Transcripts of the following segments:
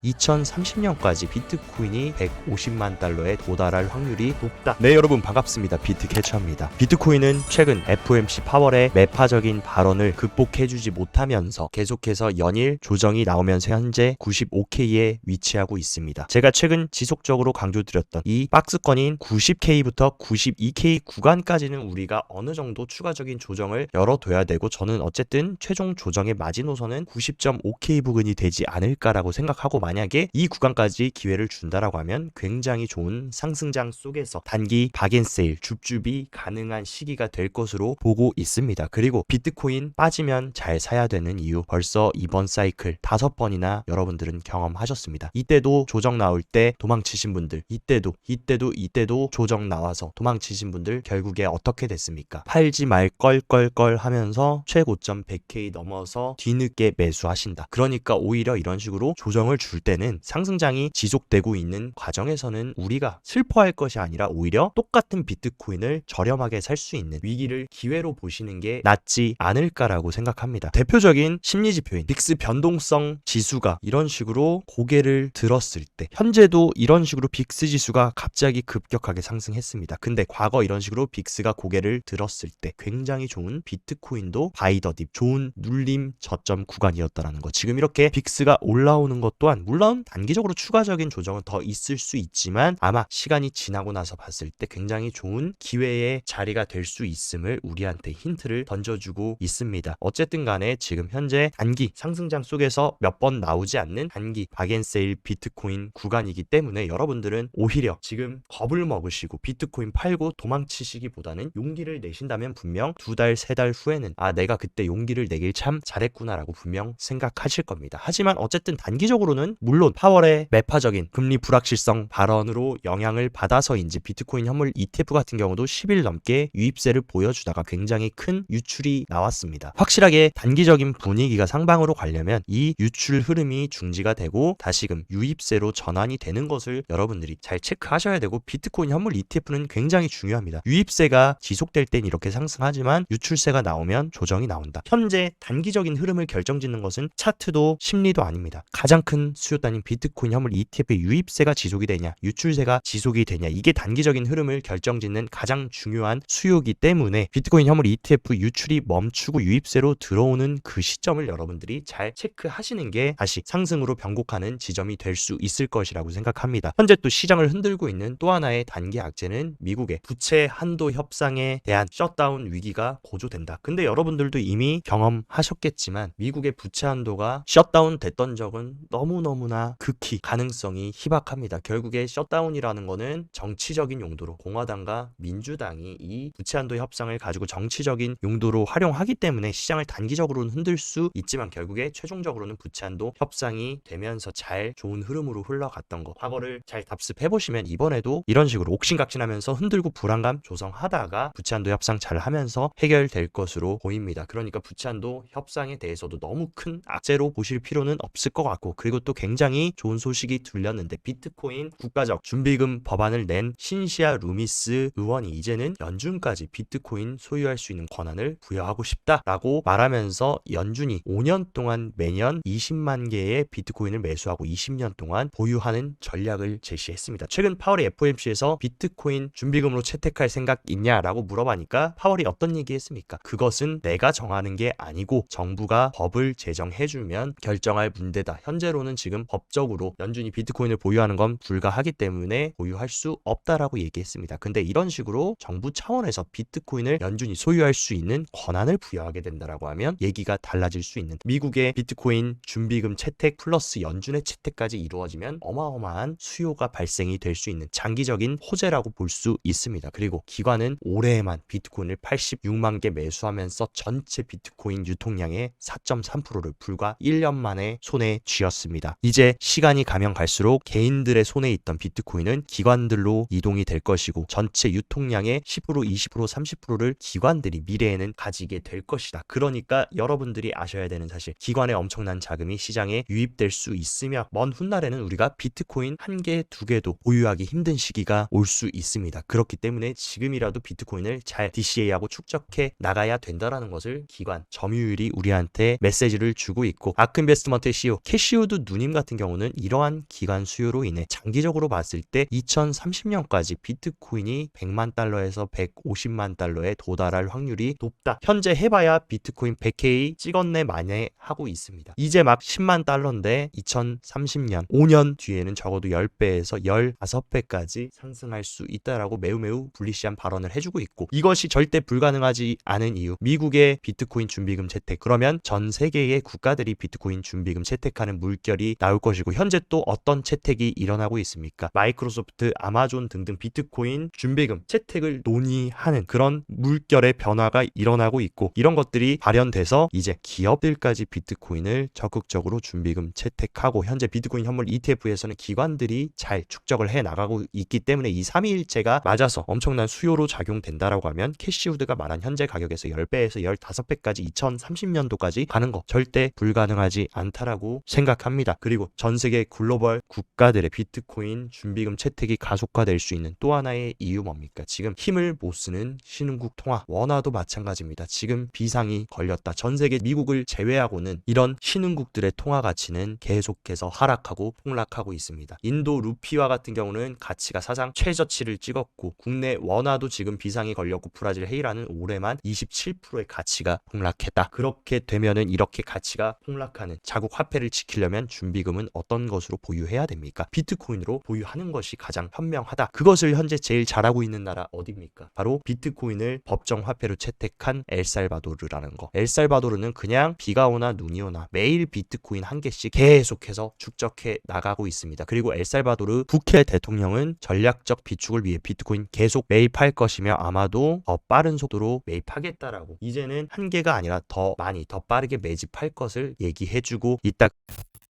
2030년까지 비트코인이 150만 달러에 도달할 확률이 높다. 네, 여러분 반갑습니다. 비트캐쳐입니다. 비트코인은 최근 FOMC 파월의 매파적인 발언을 극복해주지 못하면서 계속해서 연일 조정이 나오면서 현재 95K에 위치하고 있습니다. 제가 최근 지속적으로 강조드렸던 이 박스권인 90K부터 92K 구간까지는 우리가 어느 정도 추가적인 조정을 열어둬야 되고, 저는 어쨌든 최종 조정의 마지노선은 90.5K 부근이 되지 않을까라고 생각하고, 만약에 이 구간까지 기회를 준다라고 하면 굉장히 좋은 상승장 속에서 단기 박앤세일 줍줍이 가능한 시기가 될 것으로 보고 있습니다. 그리고 비트코인 빠지면 잘 사야 되는 이유, 벌써 이번 사이클 5번이나 여러분들은 경험하셨습니다. 이때도 조정 나올 때 도망치신 분들, 이때도 조정 나와서 도망치신 분들 결국에 어떻게 됐습니까? 팔지 말 껄껄껄 하면서 최고점 100K 넘어서 뒤늦게 매수하신다. 그러니까 오히려 이런 식으로 조정을 줄 때는 상승장이 지속되고 있는 과정에서는 우리가 슬퍼할 것이 아니라 오히려 똑같은 비트코인을 저렴하게 살 수 있는 위기를 기회로 보시는 게 낫지 않을까라고 생각합니다. 대표적인 심리지표인 빅스 변동성 지수가 이런 식으로 고개를 들었을 때, 현재도 이런 식으로 빅스 지수가 갑자기 급격하게 상승했습니다. 근데 과거 이런 식으로 빅스가 고개를 들었을 때 굉장히 좋은 비트코인도 바이더딥, 좋은 눌림 저점 구간이었다라는 거. 지금 이렇게 빅스가 올라오는 것 또한 물론 단기적으로 추가적인 조정은 더 있을 수 있지만 아마 시간이 지나고 나서 봤을 때 굉장히 좋은 기회의 자리가 될 수 있음을 우리한테 힌트를 던져주고 있습니다. 어쨌든 간에 지금 현재 단기 상승장 속에서 몇 번 나오지 않는 단기 박앤세일 비트코인 구간이기 때문에 여러분들은 오히려 지금 겁을 먹으시고 비트코인 팔고 도망치시기보다는 용기를 내신다면 분명 2달, 3달 후에는 내가 그때 용기를 내길 참 잘했구나라고 분명 생각하실 겁니다. 하지만 어쨌든 단기적으로는 물론 파월의 매파적인 금리 불확실성 발언으로 영향을 받아서인지 비트코인 현물 ETF 같은 경우도 10일 넘게 유입세를 보여주다가 굉장히 큰 유출이 나왔습니다. 확실하게 단기적인 분위기가 상방으로 가려면 이 유출 흐름이 중지가 되고 다시금 유입세로 전환이 되는 것을 여러분들이 잘 체크하셔야 되고, 비트코인 현물 ETF는 굉장히 중요합니다. 유입세가 지속될 땐 이렇게 상승하지만 유출세가 나오면 조정이 나온다. 현재 단기적인 흐름을 결정짓는 것은 차트도 심리도 아닙니다. 가장 큰 수요 단위인 비트코인 현물 ETF의 유입세가 지속이 되냐, 유출세가 지속이 되냐, 이게 단기적인 흐름을 결정짓는 가장 중요한 수요이기 때문에 비트코인 현물 ETF 유출이 멈추고 유입세로 들어오는 그 시점을 여러분들이 잘 체크하시는 게 다시 상승으로 변곡하는 지점이 될 수 있을 것이라고 생각합니다. 현재 또 시장을 흔들고 있는 또 하나의 단기 악재는 미국의 부채 한도 협상에 대한 셧다운 위기가 고조된다. 근데 여러분들도 이미 경험하셨겠지만 미국의 부채 한도가 셧다운 됐던 적은 너무너무나 극히 가능성이 희박합니다. 결국에 셧다운이라는 거는 정치적인 용도로 공화당과 민주당이 이 부채한도 협상을 가지고 정치적인 용도로 활용하기 때문에 시장을 단기적으로는 흔들 수 있지만 결국에 최종적으로는 부채한도 협상이 되면서 잘 좋은 흐름으로 흘러갔던 거, 과거를 잘 답습해보시면 이번에도 이런 식으로 옥신각신하면서 흔들고 불안감 조성하다가 부채한도 협상 잘 하면서 해결될 것으로 보입니다. 그러니까 부채한도 협상에 대해서도 너무 큰 악재로 보실 필요는 없을 것 같고, 그리고 또 굉장히 좋은 소식이 들렸는데 비트코인 국가적 준비금 법안을 낸 신시아 루미스 의원이 이제는 연준까지 비트코인 소유할 수 있는 권한을 부여하고 싶다라고 말하면서 연준이 5년 동안 매년 20만 개의 비트코인을 매수하고 20년 동안 보유하는 전략을 제시했습니다. 최근 파월의 FOMC에서 비트코인 준비금으로 채택할 생각 있냐라고 물어보니까 파월이 어떤 얘기했습니까? 그것은 내가 정하는 게 아니고 정부가 법을 제정해주면 결정할 문제다. 현재로는 지금 법적으로 연준이 비트코인을 보유하는 건 불가하기 때문에 보유할 수 없다라고 얘기했습니다. 근데 이런 식으로 정부 차원에서 비트코인을 연준이 소유할 수 있는 권한을 부여하게 된다라고 하면 얘기가 달라질 수 있는, 미국의 비트코인 준비금 채택 플러스 연준의 채택까지 이루어지면 어마어마한 수요가 발생이 될 수 있는 장기적인 호재라고 볼 수 있습니다. 그리고 기관은 올해에만 비트코인을 86만 개 매수하면서 전체 비트코인 유통량의 4.3%를 불과 1년 만에 손에 쥐었습니다. 이제 시간이 가면 갈수록 개인들의 손에 있던 비트코인은 기관들로 이동이 될 것이고 전체 유통량의 10%, 20%, 30%를 기관들이 미래에는 가지게 될 것이다. 그러니까 여러분들이 아셔야 되는 사실, 기관의 엄청난 자금이 시장에 유입될 수 있으며 먼 훗날에는 우리가 비트코인 1개, 2개도 보유하기 힘든 시기가 올 수 있습니다. 그렇기 때문에 지금이라도 비트코인을 잘 DCA하고 축적해 나가야 된다라는 것을 기관, 점유율이 우리한테 메시지를 주고 있고, 아크인베스트먼트의 CEO 캐시우드 누님 장님 같은 경우는 이러한 기간 수요로 인해 장기적으로 봤을 때 2030년까지 비트코인이 100만 달러에서 150만 달러에 도달할 확률이 높다. 현재 해봐야 비트코인 100K 찍었네 마네 하고 있습니다. 이제 막 10만 달러인데 2030년 5년 뒤에는 적어도 10배에서 15배까지 상승할 수 있다라고 매우 불리시한 발언을 해주고 있고, 이것이 절대 불가능하지 않은 이유, 미국의 비트코인 준비금 채택, 그러면 전 세계의 국가들이 비트코인 준비금 채택하는 물결이 나올 것이고, 현재 또 어떤 채택이 일어나고 있습니까? 마이크로소프트, 아마존 등등 비트코인 준비금 채택을 논의하는 그런 물결의 변화가 일어나고 있고, 이런 것들이 발현돼서 이제 기업들까지 비트코인을 적극적으로 준비금 채택하고, 현재 비트코인 현물 ETF에서는 기관들이 잘 축적을 해 나가고 있기 때문에 이 삼위일체가 맞아서 엄청난 수요로 작용된다라고 하면 캐시우드가 말한 현재 가격에서 10배에서 15배까지 2030년도까지 가는 거 절대 불가능하지 않다라고 생각합니다. 그리고 전 세계 글로벌 국가들의 비트코인 준비금 채택이 가속화될 수 있는 또 하나의 이유 뭡니까? 지금 힘을 못 쓰는 신흥국 통화, 원화도 마찬가지입니다. 지금 비상이 걸렸다. 전 세계 미국을 제외하고는 이런 신흥국들의 통화 가치는 계속해서 하락하고 폭락하고 있습니다. 인도 루피와 같은 경우는 가치가 사상 최저치를 찍었고, 국내 원화도 지금 비상이 걸렸고, 브라질 헤이라는 올해만 27%의 가치가 폭락했다. 그렇게 되면은 이렇게 가치가 폭락하는 자국 화폐를 지키려면 준비금은 어떤 것으로 보유해야 됩니까? 비트코인으로 보유하는 것이 가장 현명하다. 그것을 현재 제일 잘하고 있는 나라 어디입니까? 바로 비트코인을 법정 화폐로 채택한 엘살바도르라는 거. 엘살바도르는 그냥 비가 오나 눈이 오나 매일 비트코인 한 개씩 계속해서 축적해 나가고 있습니다. 그리고 엘살바도르 부케 대통령은 전략적 비축을 위해 비트코인 계속 매입할 것이며 아마도 더 빠른 속도로 매입하겠다라고, 이제는 한 개가 아니라 더 많이 더 빠르게 매집할 것을 얘기해주고 있다.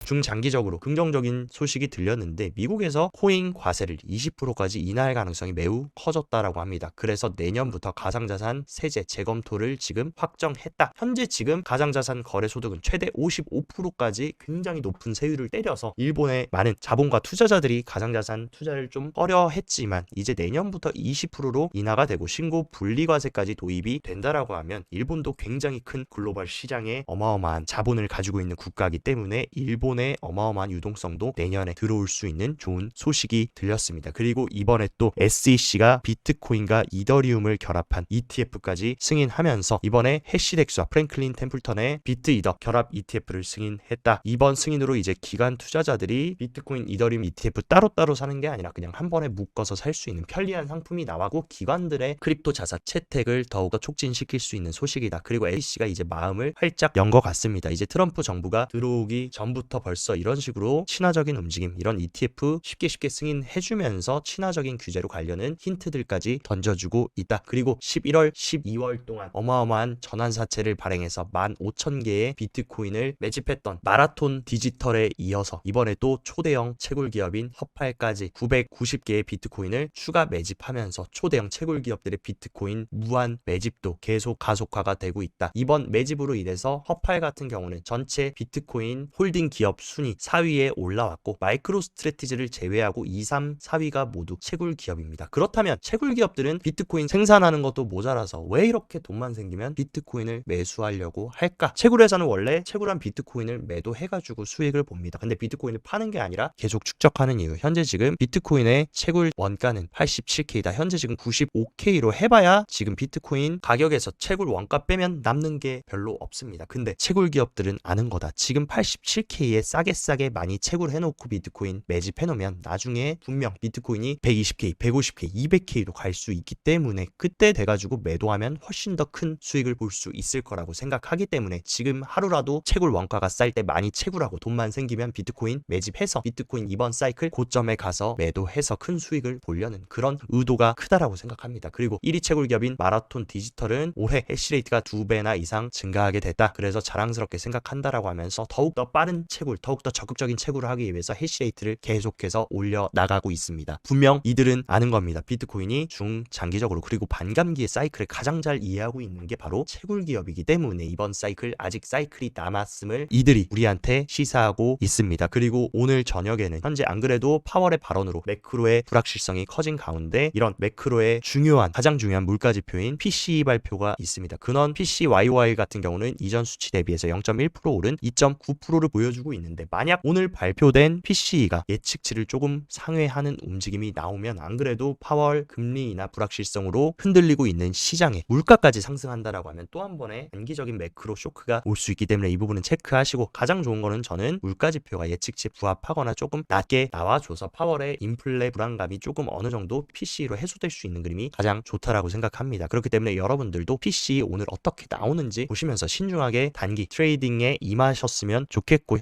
중장기적으로 긍정적인 소식이 들렸는데, 미국에서 코인 과세를 20%까지 인하할 가능성이 매우 커졌다라고 합니다. 그래서 내년부터 가상자산 세제 재검토를 지금 확정했다. 현재 지금 가상자산 거래소득은 최대 55%까지 굉장히 높은 세율을 때려서 일본의 많은 자본과 투자자들이 가상자산 투자를 좀 꺼려했지만, 이제 내년부터 20%로 인하가 되고 신고 분리과세까지 도입이 된다라고 하면, 일본도 굉장히 큰 글로벌 시장에 어마어마한 자본을 가지고 있는 국가이기 때문에 일본의 어마어마한 유동성도 내년에 들어올 수 있는 좋은 소식이 들렸습니다. 그리고 이번에 또 SEC가 비트코인과 이더리움을 결합한 ETF까지 승인하면서 이번에 해시덱스와 프랭클린 템플턴의 비트이더 결합 ETF를 승인했다. 이번 승인으로 이제 기관 투자자들이 비트코인, 이더리움 ETF 따로따로 사는 게 아니라 그냥 한 번에 묶어서 살 수 있는 편리한 상품이 나왔고, 기관들의 크립토 자산 채택을 더욱더 촉진시킬 수 있는 소식이다. 그리고 SEC가 이제 마음을 활짝 연 것 같습니다. 이제 트럼프 정부가 들어오기 전부터 벌써 이런 식으로 친화적인 움직임, 이런 ETF 쉽게 승인해주면서 친화적인 규제로 가려는 힌트들까지 던져주고 있다. 그리고 11월, 12월 동안 어마어마한 전환사채를 발행해서 15,000개의 비트코인을 매집했던 마라톤 디지털에 이어서 이번에 또 초대형 채굴기업인 허팔까지 990개의 비트코인을 추가 매집하면서 초대형 채굴기업들의 비트코인 무한 매집도 계속 가속화가 되고 있다. 이번 매집으로 인해서 허팔 같은 경우는 전체 비트코인 홀딩 기업 순위 4위에 올라왔고, 마이크로 스트래티지를 제외하고 2, 3, 4위가 모두 채굴 기업입니다. 그렇다면 채굴 기업들은 비트코인 생산하는 것도 모자라서 왜 이렇게 돈만 생기면 비트코인을 매수하려고 할까? 채굴회사는 원래 채굴한 비트코인을 매도해가지고 수익을 봅니다. 근데 비트코인을 파는 게 아니라 계속 축적하는 이유, 현재 지금 비트코인의 채굴 원가는 87K다. 현재 지금 95K로 해봐야 지금 비트코인 가격에서 채굴 원가 빼면 남는 게 별로 없습니다. 근데 채굴 기업들은 아는 거다. 지금 87K에 싸게 많이 채굴해놓고 비트코인 매집해놓으면 나중에 분명 비트코인이 120K, 150K, 200K로 갈 수 있기 때문에 그때 돼가지고 매도하면 훨씬 더 큰 수익을 볼 수 있을 거라고 생각하기 때문에 지금 하루라도 채굴 원가가 쌀 때 많이 채굴하고 돈만 생기면 비트코인 매집해서 비트코인 이번 사이클 고점에 가서 매도해서 큰 수익을 보려는 그런 의도가 크다라고 생각합니다. 그리고 1위 채굴 기업인 마라톤 디지털은 올해 해시레이트가 2배나 이상 증가하게 됐다. 그래서 자랑스럽게 생각한다라고 하면서 더욱더 빠른 채굴, 더욱더 적극적인 채굴을 하기 위해서 해시레이트를 계속해서 올려나가고 있습니다. 분명 이들은 아는 겁니다. 비트코인이 중장기적으로 그리고 반감기의 사이클을 가장 잘 이해하고 있는 게 바로 채굴 기업이기 때문에 이번 사이클 아직 사이클이 남았음을 이들이 우리한테 시사하고 있습니다. 그리고 오늘 저녁에는 현재 안 그래도 파월의 발언으로 매크로의 불확실성이 커진 가운데 이런 매크로의 가장 중요한 물가지표인 PCE 발표가 있습니다. 근원 PCYY 같은 경우는 이전 수치 대비해서 0.1% 오른 2.9%를 보여주고 있는데 만약 오늘 발표된 PCE가 예측치를 조금 상회하는 움직임이 나오면 안 그래도 파월, 금리나 불확실성으로 흔들리고 있는 시장에 물가까지 상승한다라고 하면 또 한 번의 단기적인 매크로 쇼크가 올 수 있기 때문에 이 부분은 체크하시고, 가장 좋은 거는 저는 물가 지표가 예측치에 부합하거나 조금 낮게 나와줘서 파월의 인플레 불안감이 조금 어느 정도 PCE로 해소될 수 있는 그림이 가장 좋다라고 생각합니다. 그렇기 때문에 여러분들도 PCE 오늘 어떻게 나오는지 보시면서 신중하게 단기 트레이딩에 임하셨으면 좋겠고요.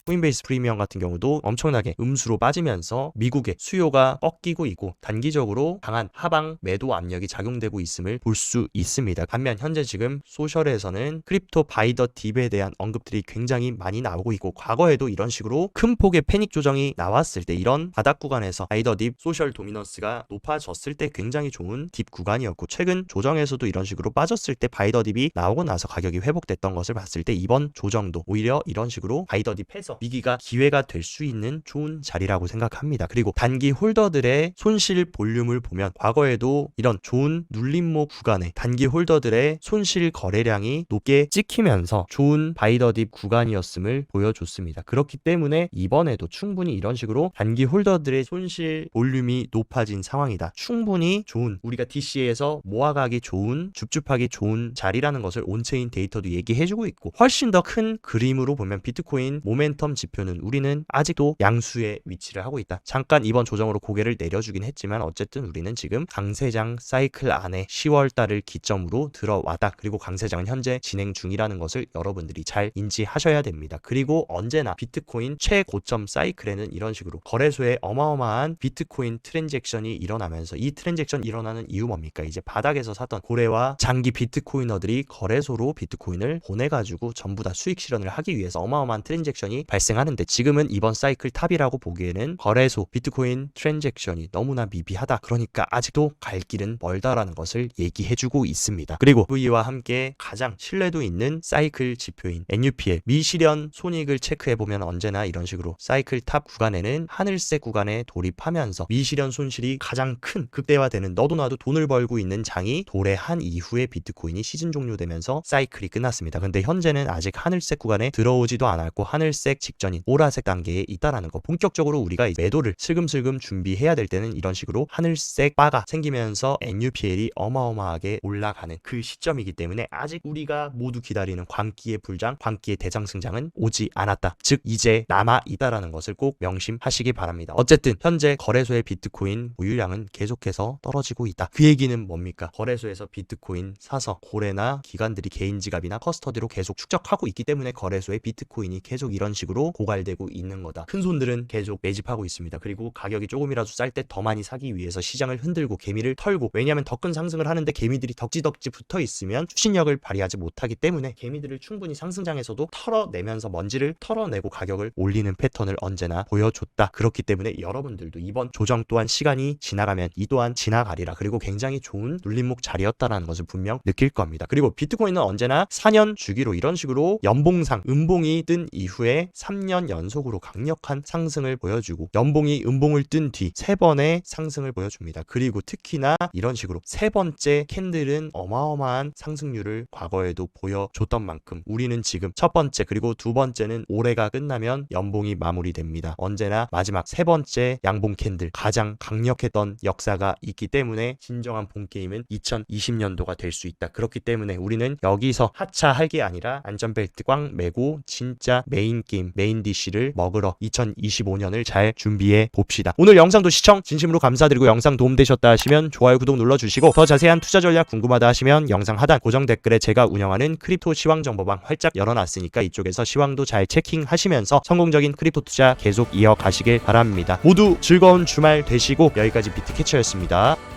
코인베이스 프리미엄 같은 경우도 엄청나게 음수로 빠지면서 미국의 수요가 꺾이고 있고 단기적으로 강한 하방 매도 압력이 작용되고 있음을 볼 수 있습니다. 반면 현재 지금 소셜에서는 크립토 바이 더 딥에 대한 언급들이 굉장히 많이 나오고 있고, 과거에도 이런 식으로 큰 폭의 패닉 조정이 나왔을 때 이런 바닥 구간에서 바이 더 딥 소셜 도미넌스가 높아졌을 때 굉장히 좋은 딥 구간이었고, 최근 조정에서도 이런 식으로 빠졌을 때 바이 더 딥이 나오고 나서 가격이 회복됐던 것을 봤을 때 이번 조정도 오히려 이런 식으로 바이 더 딥해서 위기가 기회가 될 수 있는 좋은 자리라고 생각합니다. 그리고 단기 홀더들의 손실 볼륨을 보면 과거에도 이런 좋은 눌림목 구간에 단기 홀더들의 손실 거래량이 높게 찍히면서 좋은 바이 더 딥 구간이었음을 보여줬습니다. 그렇기 때문에 이번에도 충분히 이런 식으로 단기 홀더들의 손실 볼륨이 높아진 상황이다. 충분히 좋은, 우리가 DC에서 모아가기 좋은, 줍줍하기 좋은 자리라는 것을 온체인 데이터도 얘기해주고 있고, 훨씬 더 큰 그림으로 보면 비트코인 모멘텀 지표는 우리는 아직도 양수에 위치를 하고 있다. 잠깐 이번 조정으로 고개를 내려주긴 했지만 어쨌든 우리는 지금 강세장 사이클 안에 10월 달을 기점으로 들어왔다. 그리고 강세장은 현재 진행 중이라는 것을 여러분들이 잘 인지하셔야 됩니다. 그리고 언제나 비트코인 최고점 사이클에는 이런 식으로 거래소에 어마어마한 비트코인 트랜잭션이 일어나면서, 이 트랜잭션 일어나는 이유 뭡니까? 이제 바닥에서 사던 고래와 장기 비트코이너들이 거래소로 비트코인을 보내가지고 전부 다 수익 실현을 하기 위해서 어마어마한 트랜잭션이 발생하는데, 지금은 이번 사이클 탑이라고 보기에는 거래소 비트코인 트랜잭션이 너무나 미비하다. 그러니까 아직도 갈 길은 멀다라는 것을 얘기해주고 있습니다. 그리고 V와 함께 가장 신뢰도 있는 사이클 지표인 NUPL 미실현 손익을 체크해보면 언제나 이런 식으로 사이클 탑 구간에는 하늘색 구간에 돌입하면서 미실현 손실이 가장 큰 극대화되는, 너도 나도 돈을 벌고 있는 장이 도래한 이후에 비트코인이 시즌 종료되면서 사이클이 끝났습니다. 근데 현재는 아직 하늘색 구간에 들어오지도 않았고 하늘색 직전인 보라색 단계에 있다라는 거, 본격적으로 우리가 매도를 슬금슬금 준비해야 될 때는 이런 식으로 하늘색 바가 생기면서 NUPL이 어마어마하게 올라가는 그 시점이기 때문에 아직 우리가 모두 기다리는 광기의 불장, 광기의 대장승장은 오지 않았다. 즉 이제 남아 있다라는 것을 꼭 명심하시기 바랍니다. 어쨌든 현재 거래소의 비트코인 보유량은 계속해서 떨어지고 있다. 그 얘기는 뭡니까? 거래소에서 비트코인 사서 고래나 기관들이 개인 지갑이나 커스터디로 계속 축적하고 있기 때문에 거래소의 비트코인이 계속 이런 식으로 고갈되고 있는 거다. 큰 손들은 계속 매집하고 있습니다. 그리고 가격이 조금이라도 쌀 때 더 많이 사기 위해서 시장을 흔들고 개미를 털고, 왜냐하면 더 큰 상승을 하는데 개미들이 덕지덕지 붙어 있으면 추진력을 발휘하지 못하기 때문에 개미들을 충분히 상승장에서도 털어내면서 먼지를 털어내고 가격을 올리는 패턴을 언제나 보여줬다. 그렇기 때문에 여러분들도 이번 조정 또한 시간이 지나가면 이 또한 지나가리라. 그리고 굉장히 좋은 눌림목 자리였다라는 것을 분명 느낄 겁니다. 그리고 비트코인은 언제나 4년 주기로 이런 식으로 연봉상 음봉이 뜬 이후에 3년 연속으로 강력한 상승을 보여주고, 연봉이 음봉을 뜬 뒤 3번의 상승을 보여줍니다. 그리고 특히나 이런 식으로 3번째 캔들은 어마어마한 상승률을 과거에도 보여줬던 만큼 우리는 지금 첫 번째 그리고 두 번째는 올해가 끝나면 연봉이 마무리됩니다. 언제나 마지막 3번째 양봉 캔들 가장 강력했던 역사가 있기 때문에 진정한 본게임은 2020년도가 될 수 있다. 그렇기 때문에 우리는 여기서 하차할 게 아니라 안전벨트 꽝 매고 진짜 메인 게임, 메인 DC를 먹으러 2025년을 잘 준비해 봅시다. 오늘 영상도 시청 진심으로 감사드리고, 영상 도움되셨다 하시면 좋아요, 구독 눌러주시고, 더 자세한 투자 전략 궁금하다 하시면 영상 하단 고정 댓글에 제가 운영하는 크립토 시황 정보방 활짝 열어놨으니까 이쪽에서 시황도 잘 체킹하시면서 성공적인 크립토 투자 계속 이어가시길 바랍니다. 모두 즐거운 주말 되시고, 여기까지 비트캐쳐였습니다.